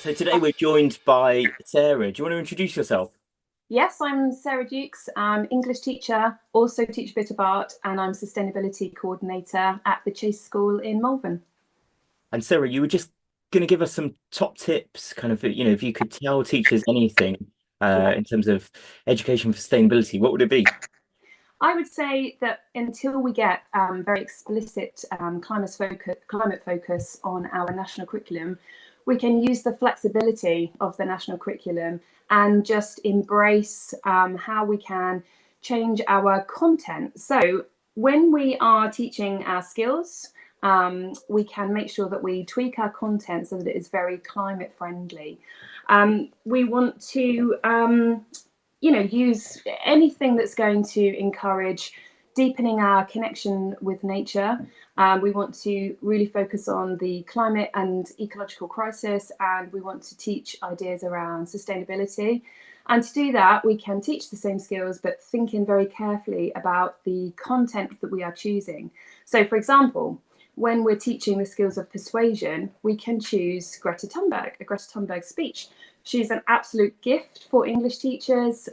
So today we're joined by Sarah. Do you want to introduce yourself? Yes, I'm Sarah Dukes. I'm English teacher, also teach a bit of art, and I'm sustainability coordinator at the Chase School in Malvern. And Sarah, you were just going to give us some top tips, kind of, if you could tell teachers anything Yeah. in terms of education for sustainability, what would it be? I would say that until we get very explicit climate focus on our national curriculum, we can use the flexibility of the national curriculum and just embrace how we can change our content. So when we are teaching our skills, we can make sure that we tweak our content so that it is very climate friendly. We want to use anything that's going to encourage deepening our connection with nature. We want to really focus on the climate and ecological crisis, and we want to teach ideas around sustainability. And to do that, we can teach the same skills, but thinking very carefully about the content that we are choosing. So, for example, when we're teaching the skills of persuasion, we can choose a Greta Thunberg speech. She's an absolute gift for English teachers.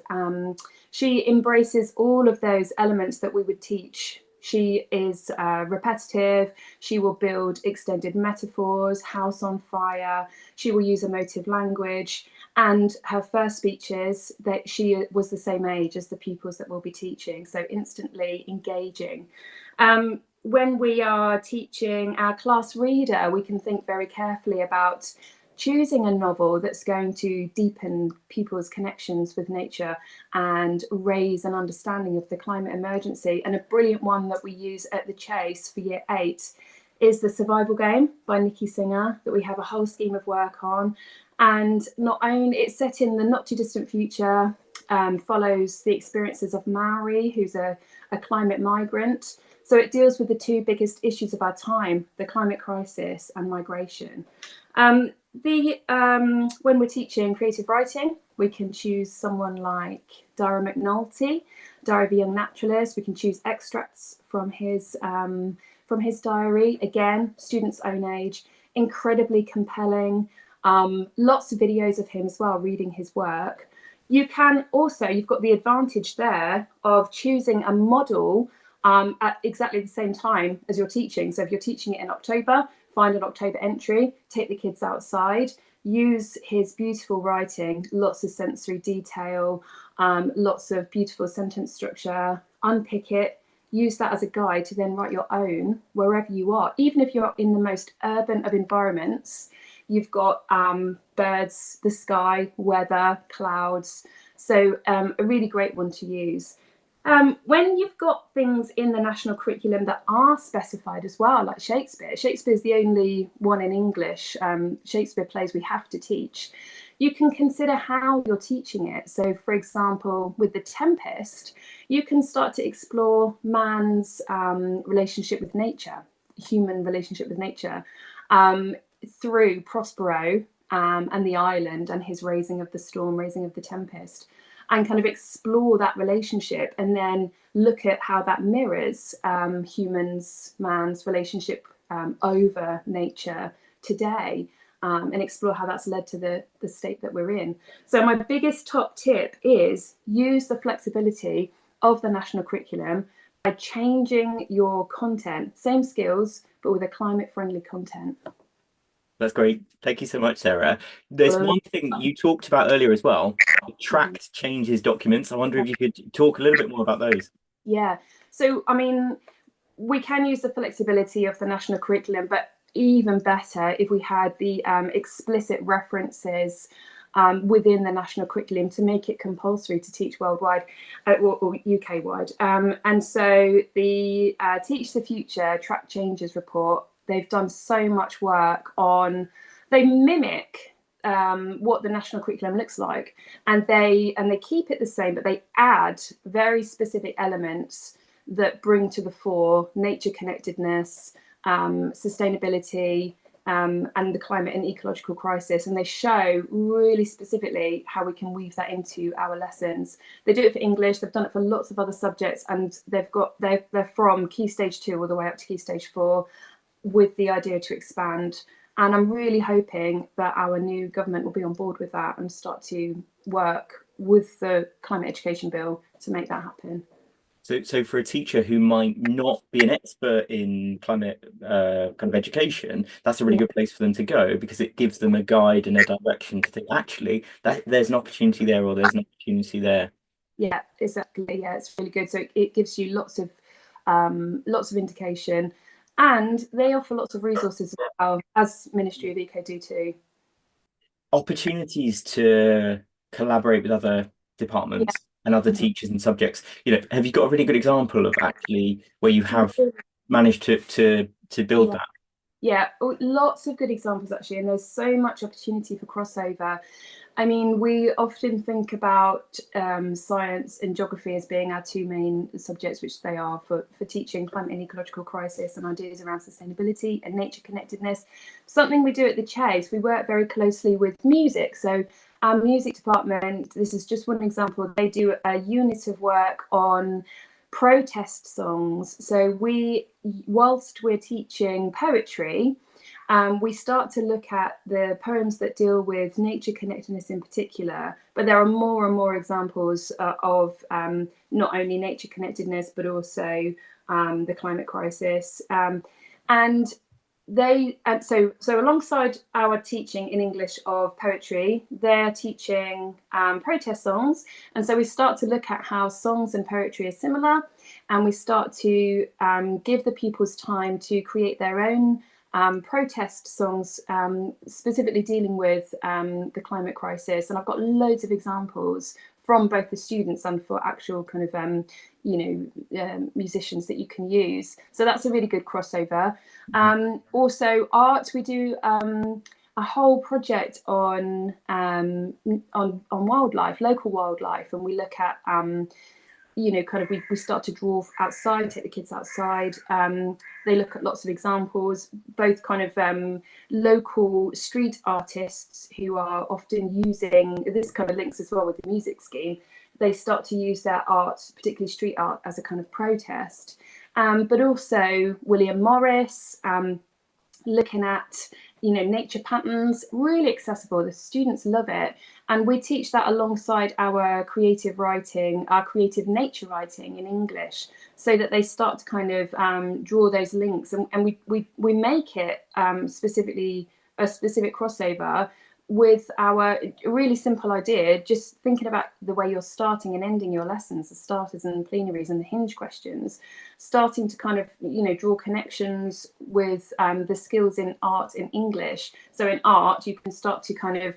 She embraces all of those elements that we would teach. She is repetitive. She will build extended metaphors, house on fire. She will use emotive language. And her first speeches, that she was the same age as the pupils that we'll be teaching, so instantly engaging. When we are teaching our class reader, we can think very carefully about choosing a novel that's going to deepen people's connections with nature and raise an understanding of the climate emergency. And a brilliant one that we use at the Chase for year 8 is The Survival Game by Nikki Singer, that we have a whole scheme of work on. And not only it's set in the not too distant future, follows the experiences of Maori, who's a climate migrant. So it deals with the two biggest issues of our time, the climate crisis and migration. When we're teaching creative writing, we can choose someone like Dara McNulty, Diary of a Young Naturalist. We can choose extracts from his diary. Again, students' own age, incredibly compelling. Lots of videos of him as well, reading his work. You can also, you've got the advantage there of choosing a model at exactly the same time as you're teaching. So if you're teaching it in October, find an October entry, take the kids outside, use his beautiful writing, lots of sensory detail, lots of beautiful sentence structure, unpick it, use that as a guide to then write your own wherever you are. Even if you're in the most urban of environments, you've got birds, the sky, weather, clouds. So a really great one to use. When you've got things in the national curriculum that are specified as well, like Shakespeare's the only one in English, Shakespeare plays we have to teach, you can consider how you're teaching it. So, for example, with The Tempest, you can start to explore man's relationship with nature, human relationship with nature, through Prospero and the island and his raising of the storm, raising of the tempest, and kind of explore that relationship and then look at how that mirrors man's relationship over nature today, and explore how that's led to the state that we're in. So my biggest top tip is use the flexibility of the national curriculum by changing your content, same skills, but with a climate friendly content. That's great. Thank you so much, Sarah. There's one thing you talked about earlier as well, tracked changes documents. I wonder if you could talk a little bit more about those. Yeah. So, I mean, we can use the flexibility of the national curriculum, but even better if we had the explicit references within the national curriculum to make it compulsory to teach worldwide or UK wide. And so the Teach the Future Track Changes report, they've done so much work on, they mimic what the national curriculum looks like, and they keep it the same, but they add very specific elements that bring to the fore nature connectedness, sustainability, and the climate and ecological crisis. And they show really specifically how we can weave that into our lessons. They do it for English, they've done it for lots of other subjects, and they're from Key Stage 2 all the way up to Key Stage 4, with the idea to expand And I'm really hoping that our new government will be on board with that and start to work with the climate education bill to make that happen. So for a teacher who might not be an expert in climate kind of education, that's a really Yeah. good place for them to go because it gives them a guide and a direction to think, actually, that there's an opportunity there or there's an opportunity there. Yeah, exactly. Yeah, it's really good. So it gives you lots of indication, and they offer lots of resources as well, as Ministry of Eco do too. Opportunities to collaborate with other Yeah. departments and other teachers and subjects. Have you got a really good example of actually where you have managed to build Yeah. that? Yeah, lots of good examples actually, and there's so much opportunity for crossover. I mean, we often think about science and geography as being our two main subjects, which they are for teaching climate and ecological crisis and ideas around sustainability and nature connectedness. Something we do at the Chase, we work very closely with music. So our music department, this is just one example, they do a unit of work on protest songs. So whilst we're teaching poetry, we start to look at the poems that deal with nature connectedness in particular, but there are more and more examples of not only nature connectedness, but also the climate crisis. And so alongside our teaching in English of poetry, they're teaching protest songs, and so we start to look at how songs and poetry are similar, and we start to give the pupils time to create their own protest songs, specifically dealing with the climate crisis. And I've got loads of examples from both the students and for actual kind of musicians that you can use. So that's a really good crossover. Also art, we do a whole project on wildlife, local wildlife, and we look at kind of we start to draw outside, take the kids outside. They look at lots of examples, both kind of local street artists who are often using, this kind of links as well with the music scheme, they start to use their art, particularly street art, as a kind of protest. But also William Morris, looking at nature patterns, really accessible. The students love it, and we teach that alongside our creative writing, our creative nature writing in English, so that they start to kind of draw those links, and we make it specifically a specific crossover with our really simple idea, just thinking about the way you're starting and ending your lessons, the starters and plenaries and the hinge questions, starting to kind of draw connections with the skills in art in English. So in art you can start to kind of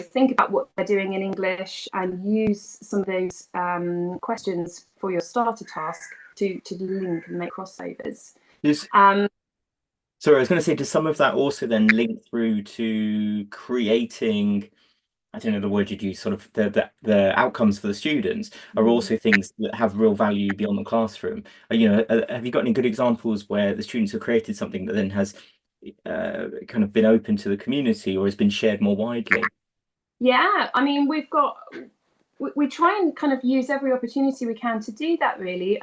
think about what they're doing in English and use some of those questions for your starter task to link and make crossovers. Does, sorry, I was going to say, does some of that also then link through to creating, I don't know the word you'd use, sort of the outcomes for the students are also things that have real value beyond the classroom? Have you got any good examples where the students have created something that then has kind of been open to the community or has been shared more widely? Yeah, I mean, we try and kind of use every opportunity we can to do that, really.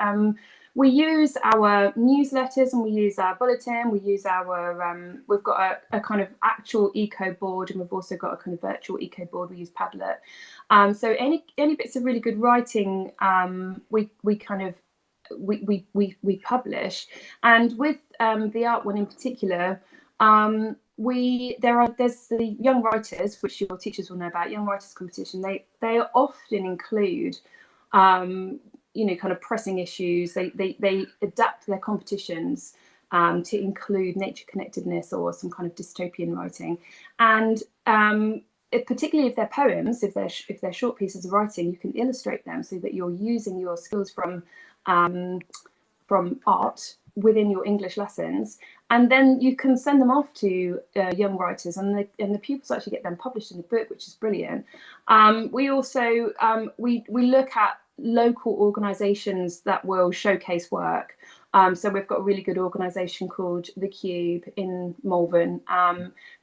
We use our newsletters and we use our bulletin, we use our, we've got a kind of actual eco board, and we've also got a kind of virtual eco board. We use Padlet. So any bits of really good writing, we kind of, we publish. And with the art one in particular, there's the young writers, which your teachers will know about, young writers competition. They often include kind of pressing issues. They adapt their competitions to include nature connectedness or some kind of dystopian writing. And particularly if they're poems, if they're short pieces of writing, you can illustrate them so that you're using your skills from art within your English lessons, and then you can send them off to young writers, and the pupils actually get them published in the book, which is brilliant. We also we look at local organisations that will showcase work. So we've got a really good organisation called The Cube in Malvern,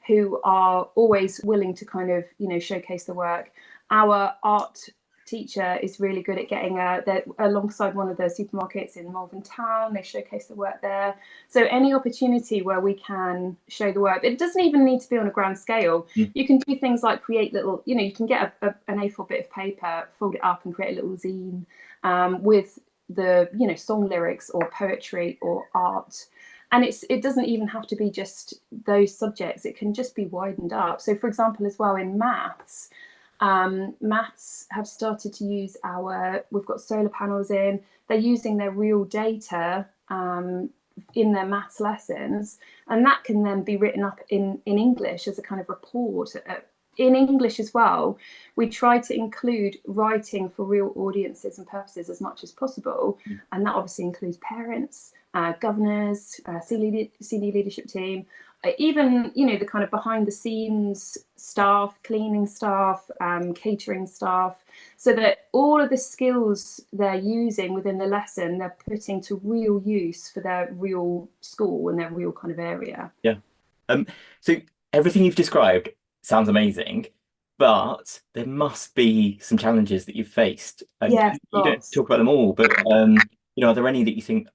who are always willing to kind of showcase the work. Our art teacher is really good at getting alongside one of the supermarkets in Malvern town. They showcase the work there. So any opportunity where we can show the work, it doesn't even need to be on a grand scale. You can do things like create little, you can get an A4 bit of paper, fold it up and create a little zine with the, song lyrics or poetry or art. And it doesn't even have to be just those subjects. It can just be widened up. So for example, as well in maths have started to use we've got solar panels in, they're using their real data in their maths lessons, and that can then be written up in English as a kind of report. In English as well, we try to include writing for real audiences and purposes as much as possible, and that obviously includes parents, governors, senior leadership team, even the kind of behind the scenes staff, cleaning staff, catering staff, so that all of the skills they're using within the lesson they're putting to real use for their real school and their real kind of area. Yeah. So everything you've described sounds amazing, but there must be some challenges that you've faced. And Yes, you don't lots. talk about them all, but are there any that you think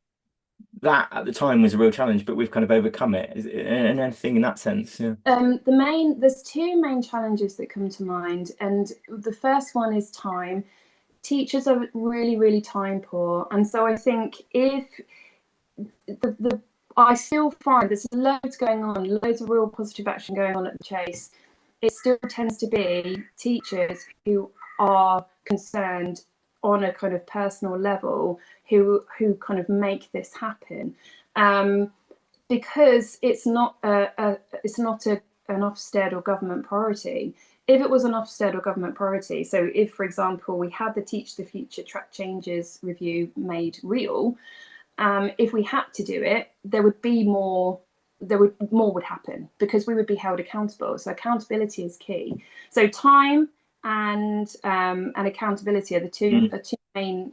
that at the time was a real challenge, but we've kind of overcome it? And anything in that sense? Yeah. There's two main challenges that come to mind, and the first one is time. Teachers are really, really time poor, and so I think if I still find there's loads going on, loads of real positive action going on at the Chase. It still tends to be teachers who are concerned on a kind of personal level who kind of make this happen, because it's not an Ofsted or government priority. If it was an Ofsted or government priority, so if, for example, we had the Teach the Future track changes review made real, if we had to do it, there would happen because we would be held accountable. So accountability is key. So time and accountability are the two main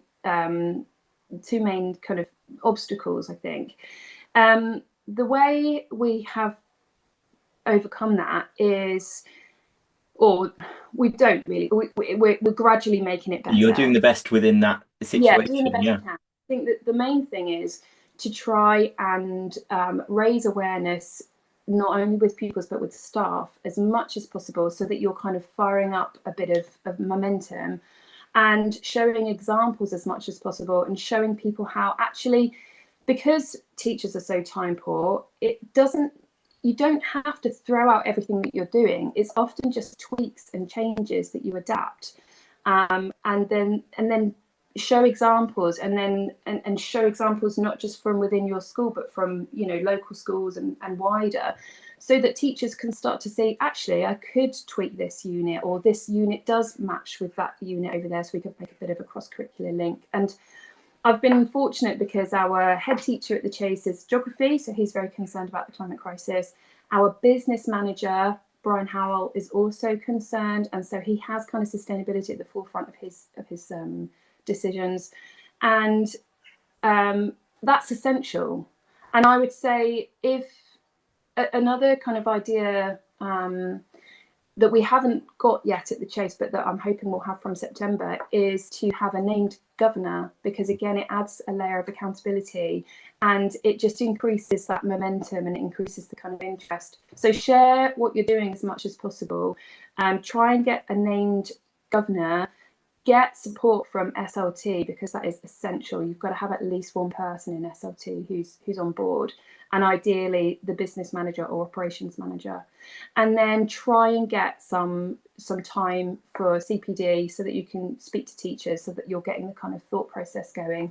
kind of obstacles, I think. The way we have overcome that is, or we don't really, we're gradually making it better. You're doing the best within that situation. Yeah, doing the best you can. I think that the main thing is to try and raise awareness, not only with pupils but with staff as much as possible, so that you're kind of firing up a bit of momentum and showing examples as much as possible, and showing people how actually, because teachers are so time poor, you don't have to throw out everything that you're doing. It's often just tweaks and changes that you adapt, and then show examples, and show examples not just from within your school but from local schools and wider, so that teachers can start to say, actually, I could tweak this unit, or this unit does match with that unit over there, so we could make a bit of a cross-curricular link. And I've been fortunate because our head teacher at the Chase is geography, so he's very concerned about the climate crisis. Our business manager, Brian Howell, is also concerned, and so he has kind of sustainability at the forefront of his decisions, and that's essential. And I would say, if another kind of idea that we haven't got yet at the Chase, but that I'm hoping we'll have from September, is to have a named governor, because again, it adds a layer of accountability and it just increases that momentum and it increases the kind of interest. So share what you're doing as much as possible, try and get a named governor, get support from SLT, because that is essential. You've got to have at least one person in SLT who's on board, and ideally the business manager or operations manager. And then try and get some time for CPD, so that you can speak to teachers, so that you're getting the kind of thought process going,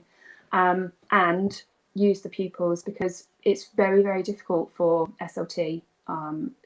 and use the pupils, because it's very, very difficult for SLT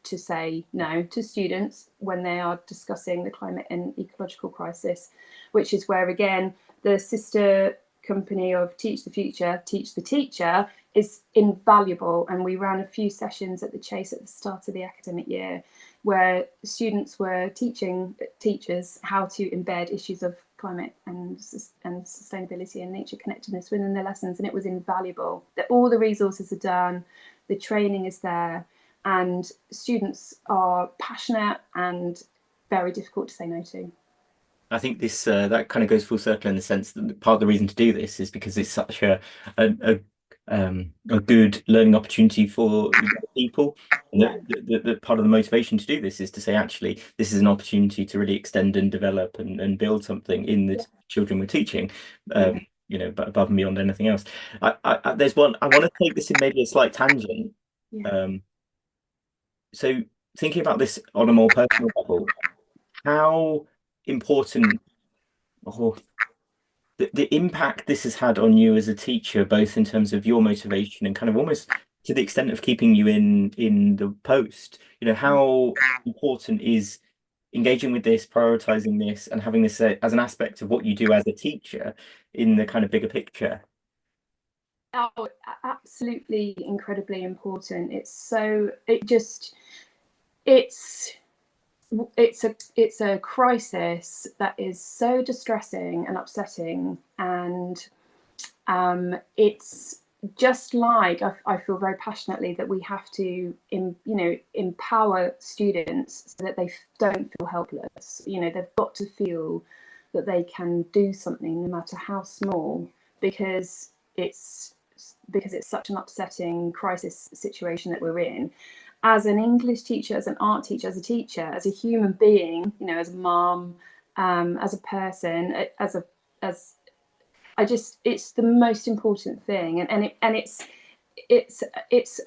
to say no to students when they are discussing the climate and ecological crisis, which is where, again, the sister company of Teach the Future, Teach the Teacher, is invaluable. And we ran a few sessions at the Chase at the start of the academic year, where students were teaching teachers how to embed issues of climate and sustainability and nature connectedness within their lessons, and it was invaluable. That all the resources are done, the training is there, and students are passionate and very difficult to say no to. I think this that kind of goes full circle in the sense that part of the reason to do this is because it's such a good learning opportunity for people. And Yeah, the part of the motivation to do this is to say, actually, this is an opportunity to really extend and develop and build something in the yeah, children we're teaching, yeah, but above and beyond anything else. There's one, I want to take this in maybe a slight tangent. yeah. Um, so thinking about this on a more personal level, how important or the impact this has had on you as a teacher, both in terms of your motivation and kind of almost to the extent of keeping you in the post. How important is engaging with this, prioritizing this, and having this as an aspect of what you do as a teacher in the kind of bigger picture? Oh, absolutely incredibly important. It's so, it just, it's, it's a crisis that is so distressing and upsetting, and it's just like I feel very passionately that we have to empower students so that they don't feel helpless. They've got to feel that they can do something no matter how small, because it's it's such an upsetting crisis situation that we're in. As an English teacher, as an art teacher, as a teacher, as a human being, as a mom, as a person, as I just, it's the most important thing, it's it's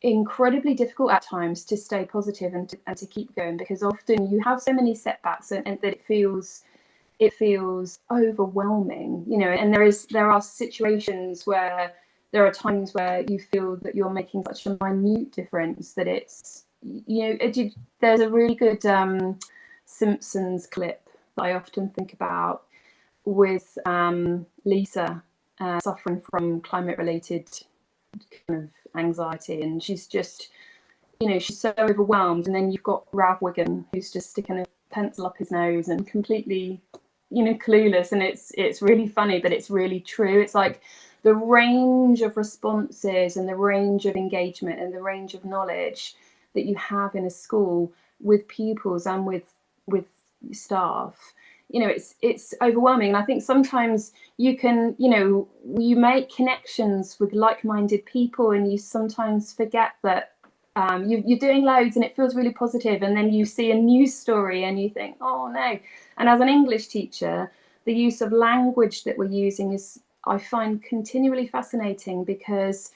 incredibly difficult at times to stay positive and to keep going, because often you have so many setbacks, and that it feels overwhelming, and there are situations where there are times where you feel that you're making such a minute difference that it's, there's a really good Simpsons clip that I often think about, with Lisa suffering from climate related kind of anxiety, and she's just, she's so overwhelmed, and then you've got Ralph Wiggum, who's just sticking a pencil up his nose and completely, clueless, and it's really funny, but it's really true. It's like the range of responses and the range of engagement and the range of knowledge that you have in a school with pupils and with staff, it's overwhelming. And I think sometimes you can, you make connections with like-minded people, and you sometimes forget that you're doing loads and it feels really positive, and then you see a news story and you think, oh no. And as an English teacher, the use of language that we're using is, I find, continually fascinating, because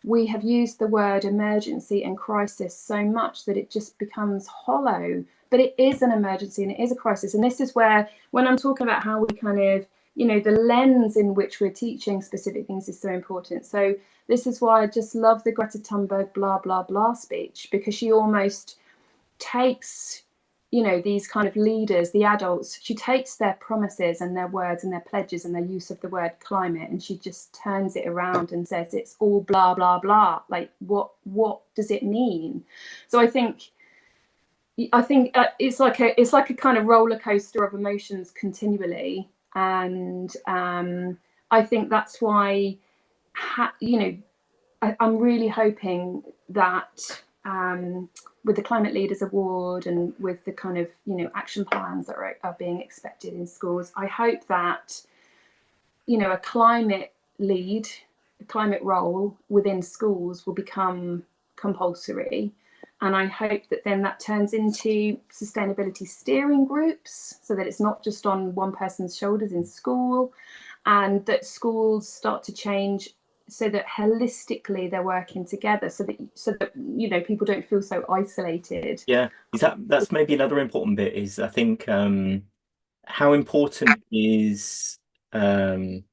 we have used the word emergency and crisis so much that it just becomes hollow. But it is an emergency and it is a crisis. And this is where, when I'm talking about how we kind of, the lens in which we're teaching specific things is so important. So this is why I just love the Greta Thunberg blah, blah, blah speech, because she almost takes, these kind of leaders, the adults, she takes their promises and their words and their pledges and their use of the word climate, and she just turns it around and says it's all blah, blah, blah. Like, what does it mean? So I think it's like a kind of roller coaster of emotions continually, and I think that's why, I'm really hoping that with the Climate Leaders Award and with the kind of action plans that are being expected in schools, I hope that a climate lead, a climate role within schools will become compulsory. And I hope that then that turns into sustainability steering groups, so that it's not just on one person's shoulders in school, and that schools start to change so that holistically they're working together, so that people don't feel so isolated. Yeah, that's maybe another important bit is I think how important is um,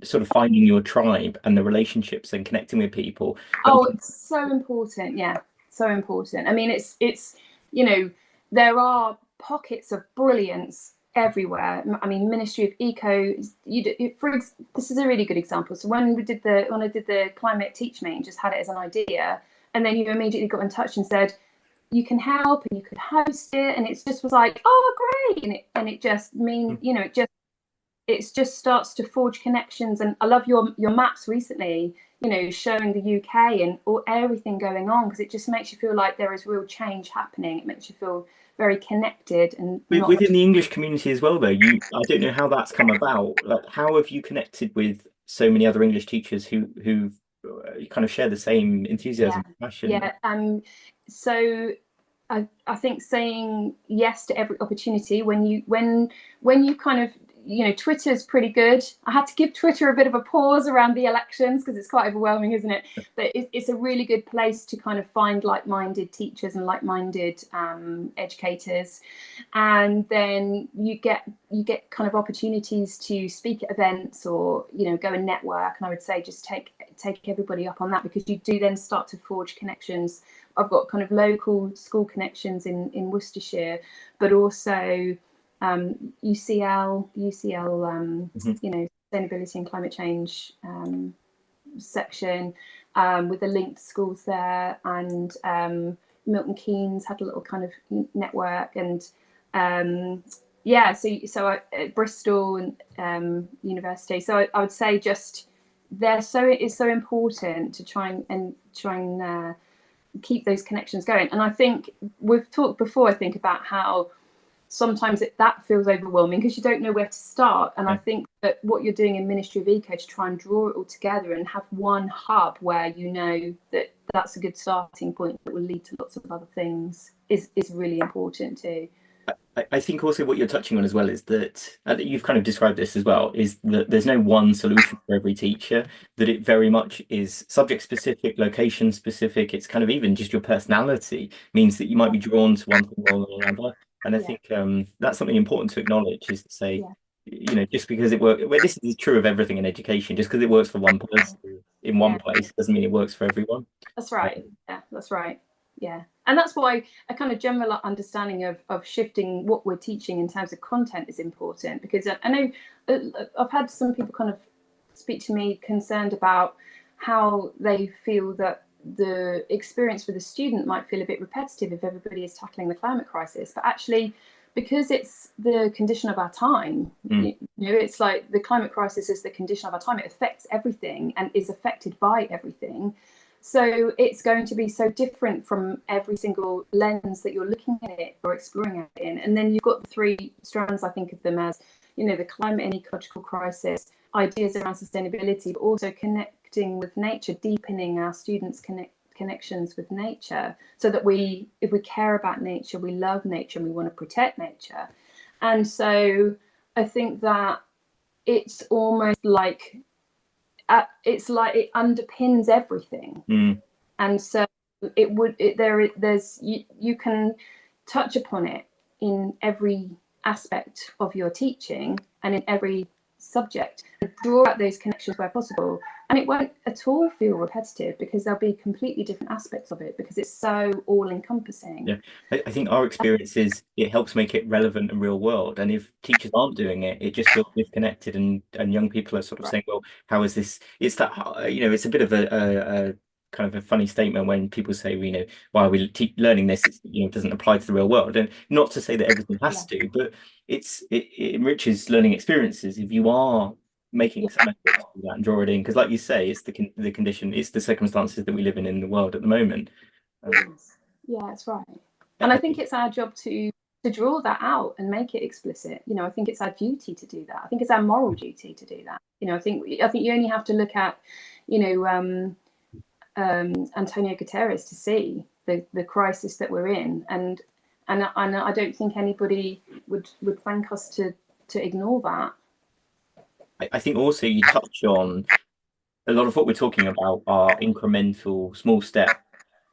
sort of finding your tribe and the relationships and connecting with people. But Oh, it's so important. Yeah, so important. I mean, it's you know there are pockets of brilliance everywhere. I mean, Ministry of Eco. This is a really good example. So when I did the climate teach meeting, just had it as an idea, and then you immediately got in touch and said you can help and you could host it, and it just was like, oh great, and it just it just starts to forge connections. And I love your maps recently. you know, showing the UK and or everything going on, because it just makes you feel like there is real change happening. It makes you feel very connected and not Within the English community as well, though, I don't know how that's come about. Like, how have you connected with so many other English teachers who kind of share the same yeah, enthusiasm, passion? yeah. So I think saying yes to every opportunity when you kind of, you know, Twitter's pretty good. I had to give Twitter a bit of a pause around the elections because it's quite overwhelming, isn't it? But it's a really good place to kind of find like-minded teachers and like-minded educators, and then you get kind of opportunities to speak at events or, you know, go and network. And I would say just take everybody up on that, because you do then start to forge connections. I've got kind of local school connections in Worcestershire, but also UCL, Mhm. you know, sustainability and climate change section, with the linked schools there, and Milton Keynes had a little kind of network, and yeah, so Bristol and University. So I would say just it is so important to try and keep those connections going. And I think we've talked before, I think, about how sometimes that feels overwhelming because you don't know where to start. And I Yeah. think that what you're doing in Ministry of Eco to try and draw it all together and have one hub where you know that that's a good starting point that will lead to lots of other things is really important too. I think also what you're touching on as well is that, and you've kind of described this as well, is that there's no one solution for every teacher, that it very much is subject specific, location specific. It's kind of even just your personality means that you might be drawn to one thing more than another. And I Yeah, think that's something important to acknowledge is to say, yeah, you know, just because it works, well, this is true of everything in education, just because it works for one person in one yeah. place doesn't mean it works for everyone. That's right. Yeah, that's right. Yeah. And that's why a kind of general understanding of shifting what we're teaching in terms of content is important, because I know I've had some people kind of speak to me concerned about how they feel that the experience for the student might feel a bit repetitive if everybody is tackling the climate crisis. But actually, because it's the condition of our time, Mm. you know, it's like the climate crisis is the condition of our time. It affects everything and is affected by everything. So it's going to be so different from every single lens that you're looking at it or exploring it in. And then you've got the three strands, I think of them as, you know, the climate and ecological crisis, ideas around sustainability, but also connecting with nature, deepening our students' connections with nature, so that if we care about nature, we love nature and we want to protect nature. And so I think that it's almost like it underpins everything. Mm. And so there's you can touch upon it in every aspect of your teaching and in every subject, and draw out those connections where possible, and it won't at all feel repetitive because there'll be completely different aspects of it because it's so all encompassing. Yeah, I think our experience is it helps make it relevant and real world. And if teachers aren't doing it, it just feels disconnected, and young people are sort of Right. saying, "Well, how is this?" It's that you know, it's a bit of a kind of a funny statement when people say, "You know, why are we learning this? It's, you know, it doesn't apply to the real world." And not to say that everything has Yeah, to, but it enriches learning experiences if you are making yeah, some effort to do that and draw it in. Because, like you say, it's the condition, it's the circumstances that we live in the world at the moment. Um, yeah, that's right. And I I think think. it's our job to draw that out and make it explicit. You know, I think it's our duty to do that. I think it's our moral duty to do that. You know, I think you only have to look at, you know, Antonio Guterres to see the crisis that we're in, and I don't think anybody would thank us to ignore that. I think also you touch on a lot of what we're talking about are incremental, small steps,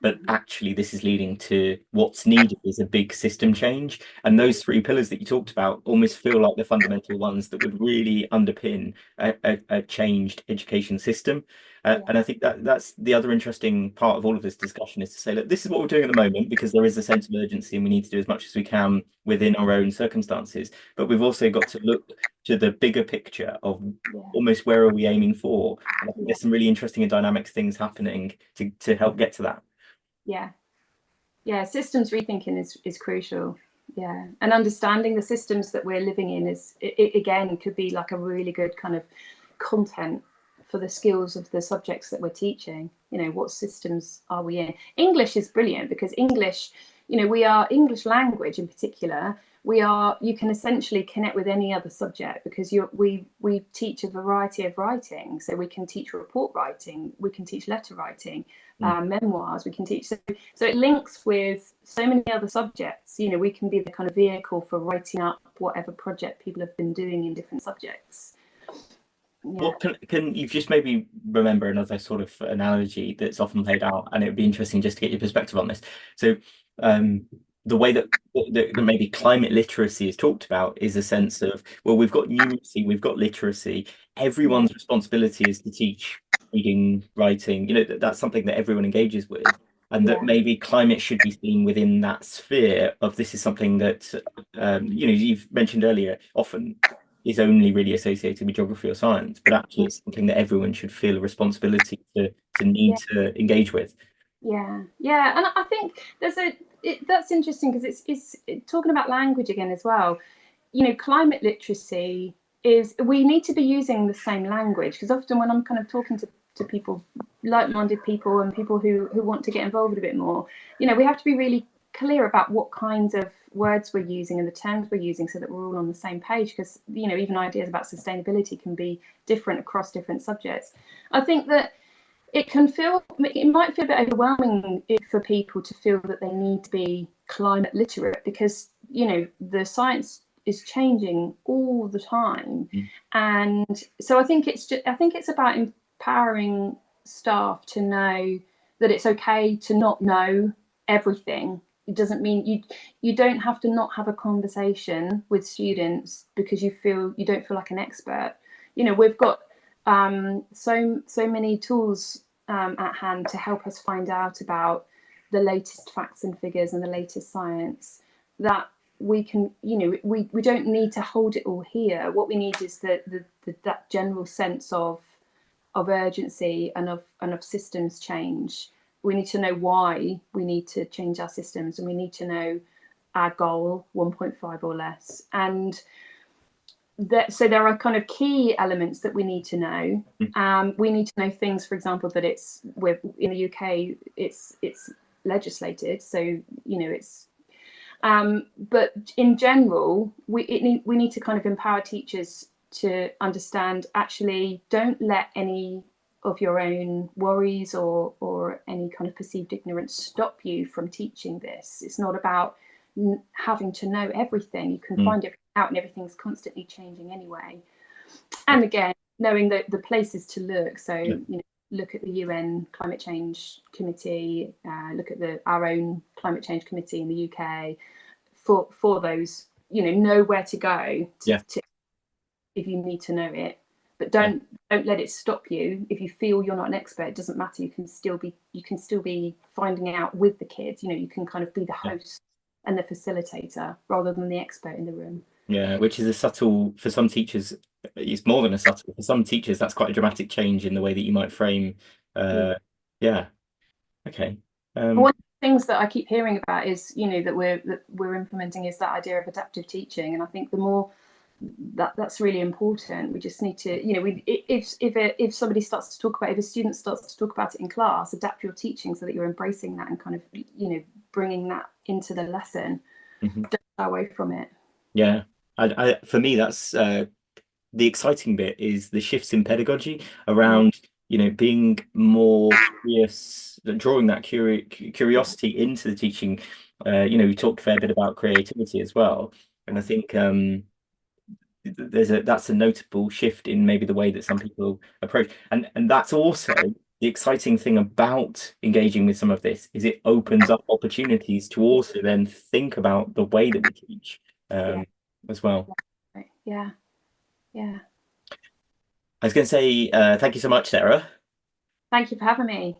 but actually this is leading to what's needed is a big system change. And those three pillars that you talked about almost feel like the fundamental ones that would really underpin a changed education system. Yeah, And I think that's the other interesting part of all of this discussion is to say, look, this is what we're doing at the moment because there is a sense of urgency and we need to do as much as we can within our own circumstances. But we've also got to look to the bigger picture of yeah, almost where are we aiming for? And I think yeah, there's some really interesting and dynamic things happening to help get to that. yeah, yeah. Systems rethinking is crucial. Yeah, and understanding the systems that we're living in is it again could be like a really good kind of content for the skills of the subjects that we're teaching. What systems are we in? English is brilliant because English, we are English language in particular. You can essentially connect with any other subject because we teach a variety of writing. So we can teach report writing, we can teach letter writing, memoirs, we can teach. So it links with so many other subjects. We can be the kind of vehicle for writing up whatever project people have been doing in different subjects. Yeah. What can you just maybe remember another sort of analogy that's often played out, and it would be interesting just to get your perspective on this. So, the way that maybe climate literacy is talked about is a sense of, well, we've got numeracy, we've got literacy. Everyone's responsibility is to teach reading, writing. That's something that everyone engages with, and that maybe climate should be seen within that sphere of this is something that you've mentioned earlier often is only really associated with geography or science, but actually it's something that everyone should feel a responsibility to need to engage with. Yeah, and I think that's interesting because it's talking about language again as well. Climate literacy is, we need to be using the same language, because often when I'm kind of talking to people, like-minded people and people who want to get involved a bit more, we have to be really clear about what kinds of words we're using and the terms we're using so that we're all on the same page, because even ideas about sustainability can be different across different subjects. I think that it might feel a bit overwhelming for people to feel that they need to be climate literate, because the science is changing all the time. And so I think it's about empowering staff to know that it's okay to not know everything. It doesn't mean you don't have to not have a conversation with students because you don't feel like an expert. We've got so many tools at hand to help us find out about the latest facts and figures and the latest science, that we can, we don't need to hold it all here. What we need is that general sense of urgency and of systems change. We need to know why we need to change our systems, and we need to know our goal, 1.5 or less. And so there are kind of key elements that we need to know. We need to know things, for example, that in the UK it's legislated, so it's but in general we need to kind of empower teachers to understand, actually don't let any of your own worries or any kind of perceived ignorance stop you from teaching this. It's not about having to know everything. You can find everything out, and everything's constantly changing anyway. And again, knowing the places to look. So look at the UN Climate Change Committee, look at our own Climate Change Committee in the UK for those, know where to go to if you need to know it. But don't let it stop you. If you feel you're not an expert, it doesn't matter. You can still be finding out with the kids. You can kind of be the host and the facilitator rather than the expert in the room. Yeah, which is for some teachers, it's more than a subtle. For some teachers, that's quite a dramatic change in the way that you might frame. Yeah. Okay. One of the things that I keep hearing about is, that we're implementing is that idea of adaptive teaching, and I think the more that's really important. We just need to, if somebody starts to talk about, if a student starts to talk about it in class, adapt your teaching so that you're embracing that and kind of, bringing that into the lesson. Don't shy away from it. Yeah. For me, that's the exciting bit is the shifts in pedagogy around, being more curious, drawing that curiosity into the teaching. We talked a fair bit about creativity as well, and I think that's a notable shift in maybe the way that some people approach, and that's also the exciting thing about engaging with some of this is it opens up opportunities to also then think about the way that we teach as well. Yeah. I was going to say thank you so much, Sarah. Thank you for having me.